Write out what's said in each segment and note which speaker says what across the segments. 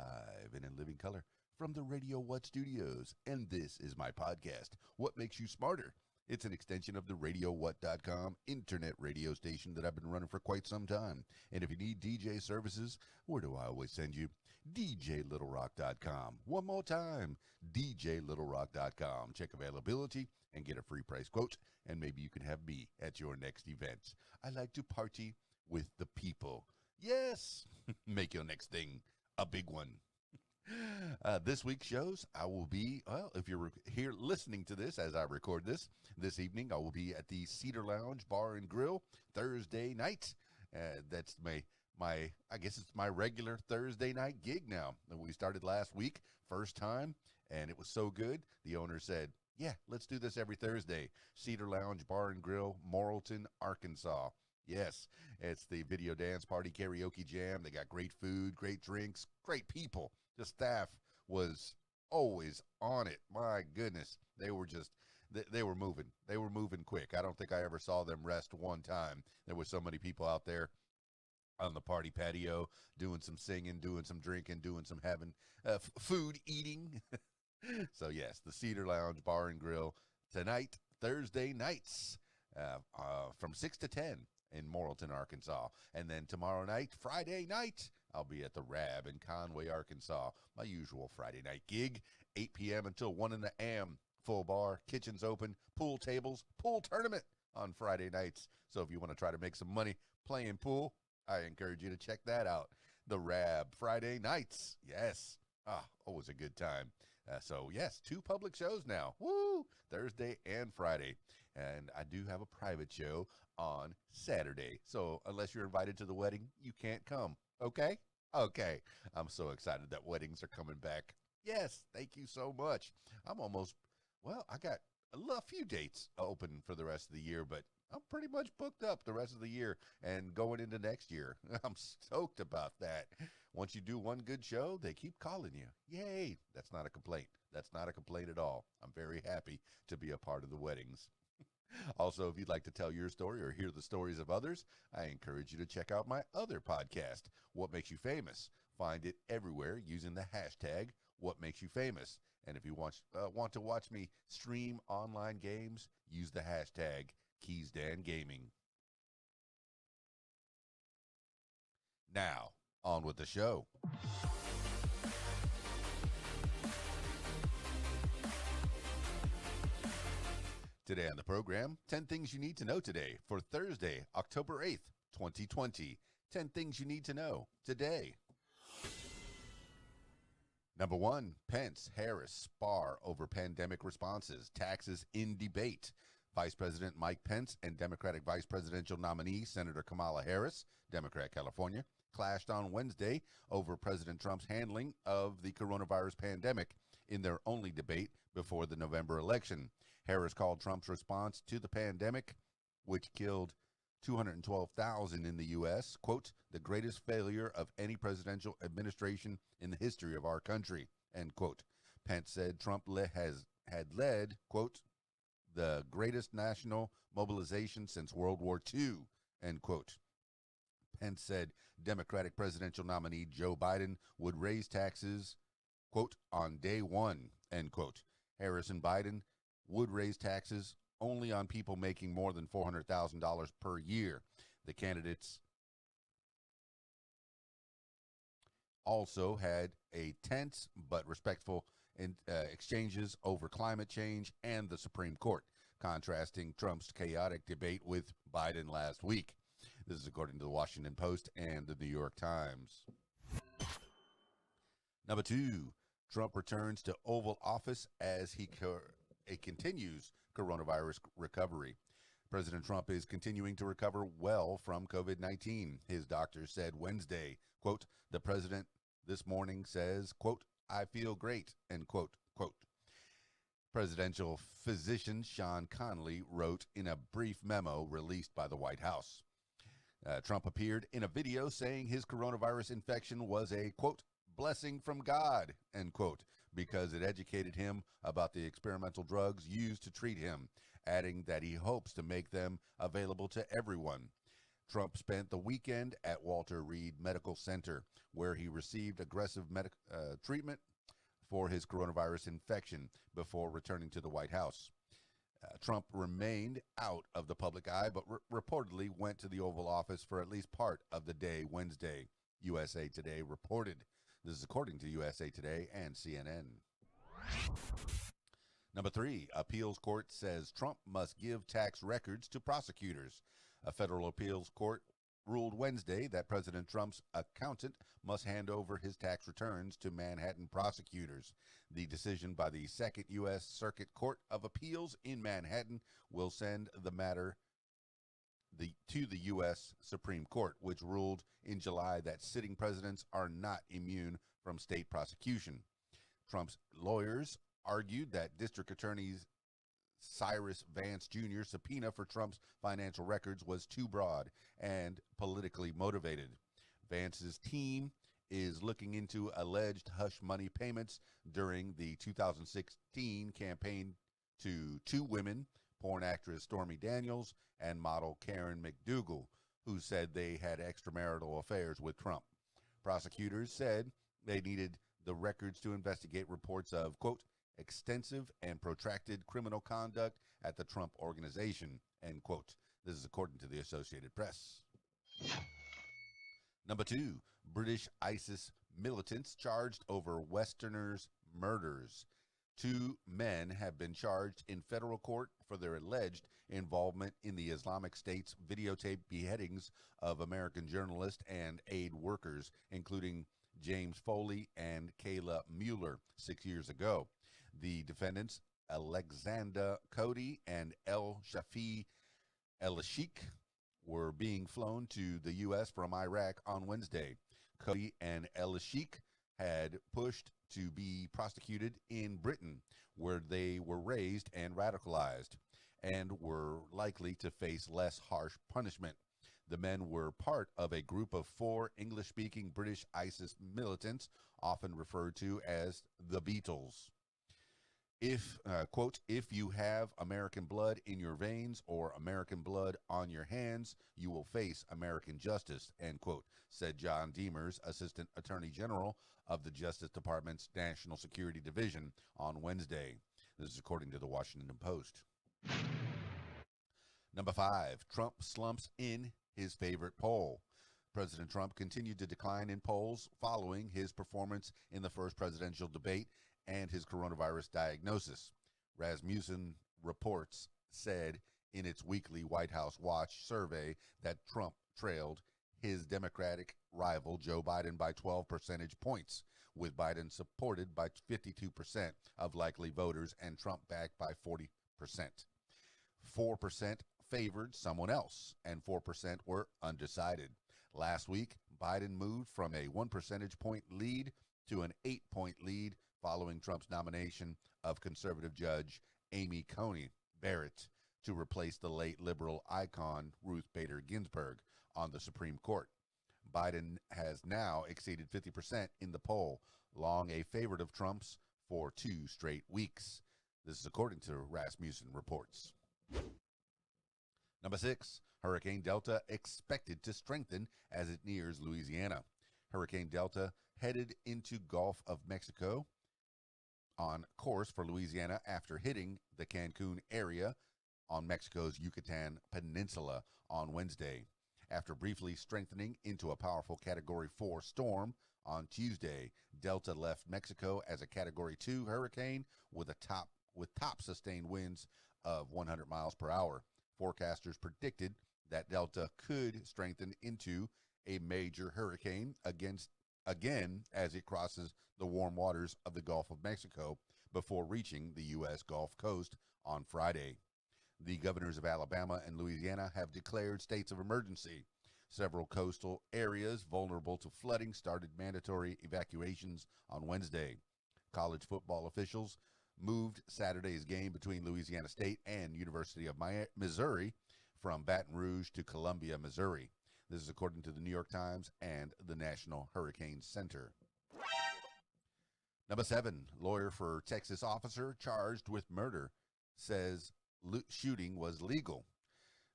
Speaker 1: live and in living color from the Radio What Studios. And this is my podcast, What Makes You Smarter? It's an extension of the RadioWhat.com internet radio station that I've been running for quite some time. And if you need DJ services, where do I always send you? DJLittleRock.com. One more time, DJLittleRock.com. Check availability and get a free price quote, and maybe you can have me at your next event. I like to party with the people. Yes, make your next thing a big one. This week's shows, I will be, well, if you're here listening to this as I record this evening, I will be at the Cedar Lounge Bar and Grill Thursday night. That's I guess it's my regular Thursday night gig now. We started last week, first time, and it was so good. The owner said, yeah, let's do this every Thursday. Cedar Lounge Bar and Grill, Morrilton, Arkansas. Yes, it's the video dance party karaoke jam. They got great food, great drinks, great people. The staff was always on it. My goodness, they were just, they were moving. They were moving quick. I don't think I ever saw them rest one time. There were so many people out there on the party patio doing some singing, doing some drinking, doing some having food eating. So yes, the Cedar Lounge Bar and Grill tonight, Thursday nights from 6 to 10 in Morrilton, Arkansas. And then tomorrow night, Friday night, I'll be at the Rab in Conway, Arkansas. My usual Friday night gig, 8 p.m. until 1 a.m. Full bar, kitchens open, pool tables, pool tournament on Friday nights. So if you want to try to make some money playing pool, I encourage you to check that out. The Rab, Friday nights. Yes. Always a good time. So yes, 2 public shows now. Woo! Thursday and Friday. And I do have a private show on Saturday. So unless you're invited to the wedding, you can't come. Okay? Okay. I'm so excited that weddings are coming back. Yes, thank you so much. I got a few dates open for the rest of the year, but I'm pretty much booked up the rest of the year and going into next year. I'm stoked about that. Once you do one good show, they keep calling you. Yay. That's not a complaint. That's not a complaint at all. I'm very happy to be a part of the weddings. Also, if you'd like to tell your story or hear the stories of others, I encourage you to check out my other podcast, What Makes You Famous. Find it everywhere using the hashtag What Makes You Famous. And if you want to watch me stream online games, use the hashtag KeysDanGaming. Now, on with the show. Today on the program, 10 things you need to know today for Thursday, October 8th, 2020. 10 things you need to know today. Number 1, Pence, Harris spar over pandemic responses, taxes in debate. Vice President Mike Pence and Democratic Vice Presidential nominee Senator Kamala Harris, Democrat, California, clashed on Wednesday over President Trump's handling of the coronavirus pandemic in their only debate before the November election. Harris called Trump's response to the pandemic, which killed 212,000 in the U.S., quote, the greatest failure of any presidential administration in the history of our country, end quote. Pence said Trump had led, quote, the greatest national mobilization since World War II, end quote. Pence said Democratic presidential nominee Joe Biden would raise taxes, quote, on day one, end quote. Harris and Biden would raise taxes only on people making more than $400,000 per year. The candidates also had a tense but respectful exchanges over climate change and the Supreme Court, contrasting Trump's chaotic debate with Biden last week. This is according to the Washington Post and the New York Times. Number 2, Trump returns to Oval Office as he continues coronavirus recovery. President Trump is continuing to recover well from COVID-19. His doctor said Wednesday, quote, the president this morning says, quote, I feel great, end quote, quote. Presidential physician Sean Conley wrote in a brief memo released by the White House. Trump appeared in a video saying his coronavirus infection was a, quote, blessing from God, end quote, because it educated him about the experimental drugs used to treat him, adding that he hopes to make them available to everyone. Trump spent the weekend at Walter Reed Medical Center, where he received aggressive treatment for his coronavirus infection before returning to the White House. Trump remained out of the public eye, but reportedly went to the Oval Office for at least part of the day Wednesday, USA Today reported. This is according to USA Today and CNN. Number 3, appeals court says Trump must give tax records to prosecutors. A federal appeals court ruled Wednesday that President Trump's accountant must hand over his tax returns to Manhattan prosecutors. The decision by the Second U.S. Circuit Court of Appeals in Manhattan will send the matter to the U.S. Supreme Court, which ruled in July that sitting presidents are not immune from state prosecution. Trump's lawyers argued that District Attorney Cyrus Vance Jr.'s subpoena for Trump's financial records was too broad and politically motivated. Vance's team is looking into alleged hush money payments during the 2016 campaign to two women, porn actress Stormy Daniels and model Karen McDougal, who said they had extramarital affairs with Trump. Prosecutors said they needed the records to investigate reports of, quote, extensive and protracted criminal conduct at the Trump Organization, end quote. This is according to the Associated Press. Number 2, British ISIS militants charged over Westerners' murders. 2 men have been charged in federal court for their alleged involvement in the Islamic State's videotaped beheadings of American journalists and aid workers, including James Foley and Kayla Mueller 6 years ago. The defendants, Alexander Cody and El Shafi El-Sheikh, were being flown to the U.S. from Iraq on Wednesday. Cody and El-Sheikh had pushed to be prosecuted in Britain, where they were raised and radicalized, and were likely to face less harsh punishment. The men were part of a group of 4 English-speaking British ISIS militants, often referred to as the Beatles. If, quote, if you have American blood in your veins or American blood on your hands, you will face American justice, end quote, said John Demers, Assistant Attorney General of the Justice Department's National Security Division on Wednesday. This is according to the Washington Post. Number 5, Trump slumps in his favorite poll. President Trump continued to decline in polls following his performance in the first presidential debate and his coronavirus diagnosis. Rasmussen Reports said in its weekly White House Watch survey that Trump trailed his Democratic rival Joe Biden by 12 percentage points, with Biden supported by 52% of likely voters and Trump backed by 40%. 4% favored someone else, and 4% were undecided. Last week, Biden moved from a 1 percentage point lead to an 8-point lead following Trump's nomination of conservative judge Amy Coney Barrett to replace the late liberal icon Ruth Bader Ginsburg on the Supreme Court. Biden has now exceeded 50% in the poll, long a favorite of Trump's for 2 straight weeks. This is according to Rasmussen Reports. Number 6, Hurricane Delta expected to strengthen as it nears Louisiana. Hurricane Delta headed into Gulf of Mexico on course for Louisiana after hitting the Cancun area on Mexico's Yucatan Peninsula on Wednesday. After briefly strengthening into a powerful Category 4 storm on Tuesday, Delta left Mexico as a Category 2 hurricane with top sustained winds of 100 miles per hour. Forecasters predicted that Delta could strengthen into a major hurricane again as it crosses the warm waters of the Gulf of Mexico before reaching the U.S. Gulf Coast on Friday. The governors of Alabama and Louisiana have declared states of emergency. Several coastal areas vulnerable to flooding started mandatory evacuations on Wednesday. College football officials moved Saturday's game between Louisiana State and University of Missouri from Baton Rouge to Columbia, Missouri. This is according to the New York Times and the National Hurricane Center. Number 7, lawyer for Texas officer charged with murder says shooting was legal.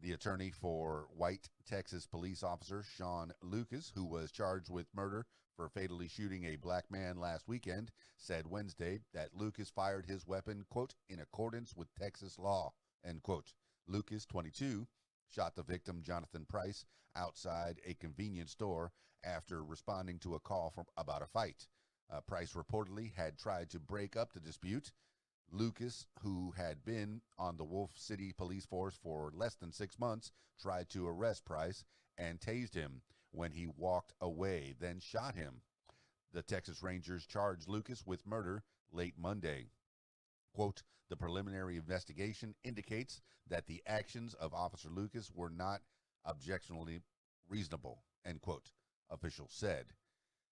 Speaker 1: The attorney for White, Texas police officer Sean Lucas, who was charged with murder for fatally shooting a black man last weekend, said Wednesday that Lucas fired his weapon, quote, in accordance with Texas law, end quote. Lucas, 22, shot the victim, Jonathan Price, outside a convenience store after responding to a call about a fight. Price reportedly had tried to break up the dispute. Lucas, who had been on the Wolf City police force for less than 6 months, tried to arrest Price and tased him when he walked away, then shot him. The Texas Rangers charged Lucas with murder late Monday. Quote, the preliminary investigation indicates that the actions of Officer Lucas were not objectionably reasonable, end quote, officials said.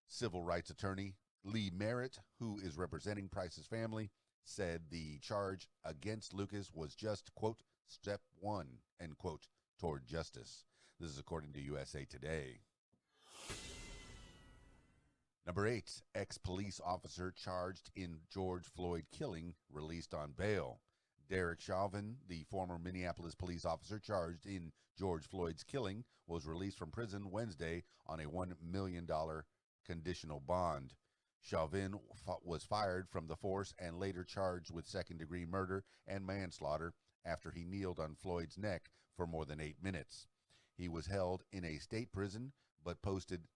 Speaker 1: Civil rights attorney Lee Merritt, who is representing Price's family, said the charge against Lucas was just, quote, step one, end quote, toward justice. This is according to USA Today. Number 8, ex-police officer charged in George Floyd killing released on bail. Derek Chauvin, the former Minneapolis police officer charged in George Floyd's killing, was released from prison Wednesday on a $1 million conditional bond. Chauvin was fired from the force and later charged with second-degree murder and manslaughter after he kneeled on Floyd's neck for more than 8 minutes. He was held in a state prison but posted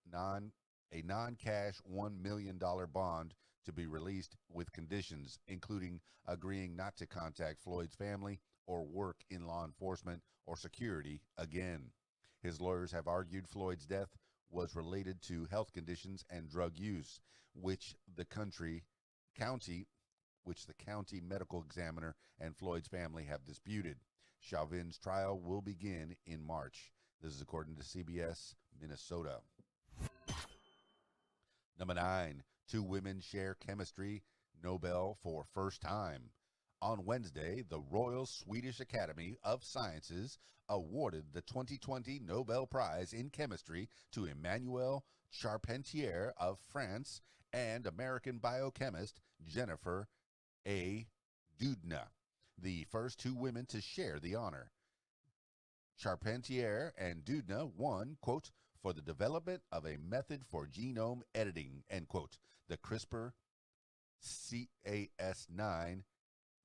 Speaker 1: a non-cash $1 million bond to be released with conditions, including agreeing not to contact Floyd's family or work in law enforcement or security again. His lawyers have argued Floyd's death was related to health conditions and drug use, which the county medical examiner and Floyd's family have disputed. Chauvin's trial will begin in March. This is according to CBS Minnesota. Number 9, 2 women share chemistry Nobel for first time. On Wednesday, the Royal Swedish Academy of Sciences awarded the 2020 Nobel Prize in Chemistry to Emmanuelle Charpentier of France and American biochemist Jennifer A. Doudna, the first 2 women to share the honor. Charpentier and Doudna won, quote, for the development of a method for genome editing, end quote, the CRISPR-Cas9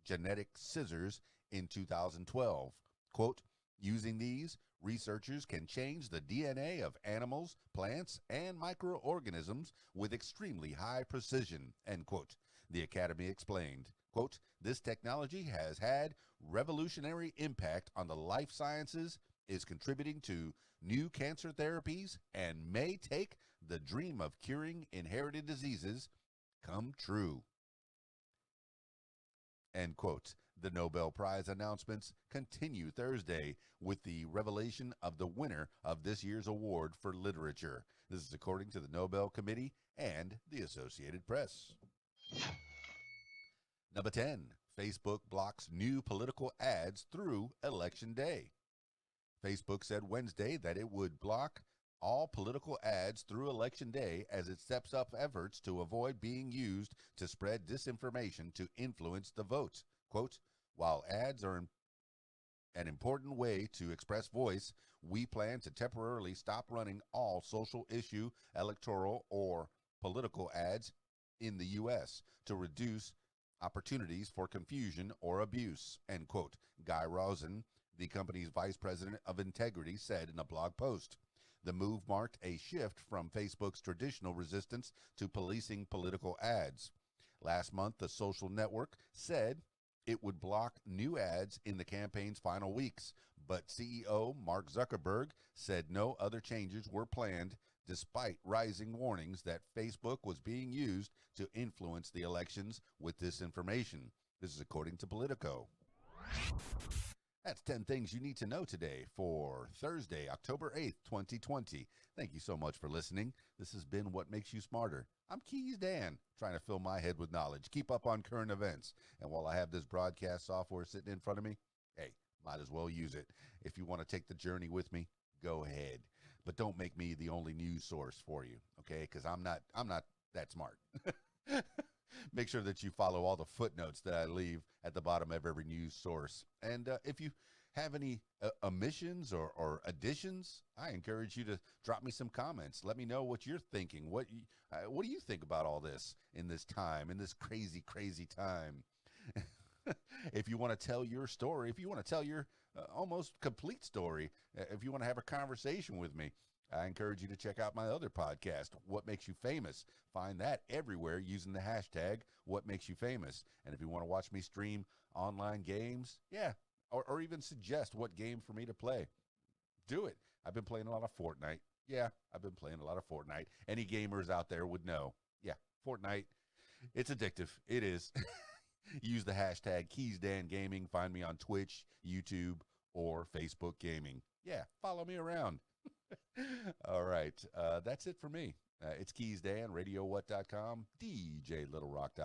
Speaker 1: genetic scissors in 2012. Quote, using these, researchers can change the DNA of animals, plants, and microorganisms with extremely high precision, end quote. The Academy explained, quote, this technology has had revolutionary impact on the life sciences, is contributing to new cancer therapies, and may take the dream of curing inherited diseases come true, end quote. The Nobel Prize announcements continue Thursday with the revelation of the winner of this year's award for literature. This is according to the Nobel Committee and the Associated Press. Number 10, Facebook blocks new political ads through Election Day. Facebook said Wednesday that it would block all political ads through Election Day as it steps up efforts to avoid being used to spread disinformation to influence the vote. Quote, while ads are an important way to express voice, we plan to temporarily stop running all social issue, electoral, or political ads in the U.S. to reduce opportunities for confusion or abuse, end quote. Guy Rawson, the company's vice president of integrity, said in a blog post. The move marked a shift from Facebook's traditional resistance to policing political ads. Last month, the social network said it would block new ads in the campaign's final weeks, but CEO Mark Zuckerberg said no other changes were planned despite rising warnings that Facebook was being used to influence the elections with disinformation. This is according to Politico. That's 10 things you need to know today for Thursday, October 8th, 2020. Thank you so much for listening. This has been What Makes You Smarter. I'm Keys Dan, trying to fill my head with knowledge, keep up on current events. And while I have this broadcast software sitting in front of me, hey, might as well use it. If you want to take the journey with me, go ahead. But don't make me the only news source for you, okay? Because I'm not that smart. Make sure that you follow all the footnotes that I leave at the bottom of every news source. And if you have any omissions or additions, I encourage you to drop me some comments. Let me know what you're thinking. What do you think about all this in this time, in this crazy, crazy time? If you want to tell your story, if you want to tell your almost complete story, if you want to have a conversation with me, I encourage you to check out my other podcast, What Makes You Famous. Find that everywhere using the hashtag What Makes You Famous. And if you want to watch me stream online games, yeah, or even suggest what game for me to play, do it. I've been playing a lot of Fortnite. Yeah, I've been playing a lot of Fortnite. Any gamers out there would know. Yeah, Fortnite, it's addictive. It is. Use the hashtag KeysDanGaming. Find me on Twitch, YouTube, or Facebook Gaming. Yeah, follow me around. All right. That's it for me. It's Keys Dan, RadioWhat.com, DJLittleRock.com.